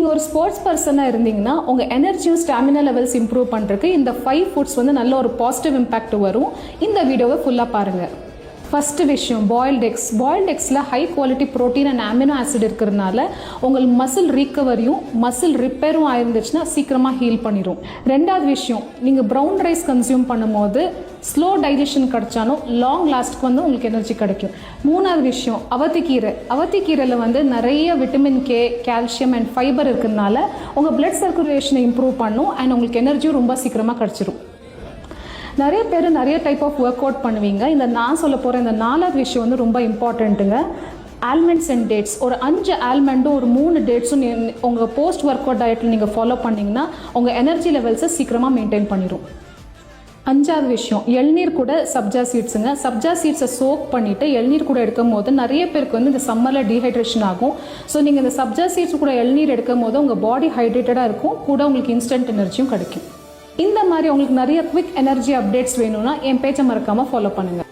நீங்கள் ஒரு ஸ்போர்ட்ஸ் பர்சனாக இருந்தீங்கன்னா உங்கள் எனர்ஜியும் ஸ்டாமினா லெவல்ஸ் இம்ப்ரூவ் பண்ணுறதுக்கு இந்த 5 ஃபுட்ஸ் வந்து நல்ல ஒரு பாசிட்டிவ் இம்பேக்ட் வரும். இந்த வீடியோவை ஃபுல்லாக பாருங்கள். ஃபஸ்ட்டு விஷயம் பாயில்டு எக்ஸ். பாயில்டு எக்ஸில் high quality protein and amino acid இருக்கிறதுனால உங்கள் மசில் ரீக்கவரியும் மசில் ரிப்பேரும் ஆயிருந்துச்சுன்னா சீக்கிரமாக ஹீல் பண்ணிடும். ரெண்டாவது விஷயம், நீங்கள் ப்ரௌன் ரைஸ் கன்சியூம் பண்ணும்போது ஸ்லோ டைஜஷன் கிடைச்சாலும் லாங் லாஸ்ட்டுக்கு வந்து உங்களுக்கு எனர்ஜி கிடைக்கும். மூணாவது விஷயம், அவத்திக்கீரை. அவத்திக்கீரையில் வந்து நிறைய vitamin K, calcium and fibre இருக்கிறதுனால உங்கள் பிளட் சர்க்குலேஷனை இம்ப்ரூவ் பண்ணும் அண்ட் உங்களுக்கு எனர்ஜியும் ரொம்ப சீக்கிரமாக கிடச்சிரும். நிறைய பேர் நிறைய டைப் ஆஃப் ஒர்க் அவுட் பண்ணுவீங்க. நான் சொல்ல போகிற இந்த 4வது விஷயம் வந்து ரொம்ப இம்பார்ட்டண்ட்டுங்க. Almonds and dads. ஒரு 5 ஆல்மண்டும் ஒரு 3 டேட்ஸும் உங்கள் போஸ்ட் ஒர்க் அவுட் டயட்டில் நீங்கள் ஃபாலோ பண்ணிங்கன்னா உங்கள் எனர்ஜி லெவல்ஸை சீக்கிரமாக மெயின்டைன் பண்ணிடும். 5வது விஷயம், இளநீர் கூட சப்ஜா சீட்ஸுங்க. சப்ஜா சீட்ஸை சோக் பண்ணிவிட்டு இளநீர் கூட எடுக்கும் போது நிறைய பேருக்கு வந்து இந்த சம்மரில் டீஹைட்ரேஷன் ஆகும். ஸோ நீங்கள் இந்த சப்ஜா சீட்ஸ் கூட இளநீர் எடுக்கும் போது உங்கள் பாடி ஹைட்ரேட்டடாக இருக்கும், கூட உங்களுக்கு இன்ஸ்டன்ட் எனர்ஜியும் கிடைக்கும். இந்த மாதிரி உங்களுக்கு நிறைய குவிக் எனர்ஜி அப்டேட்ஸ் வேணும்னா என் பேஜை மறக்காமல் ஃபாலோ பண்ணுங்கள்.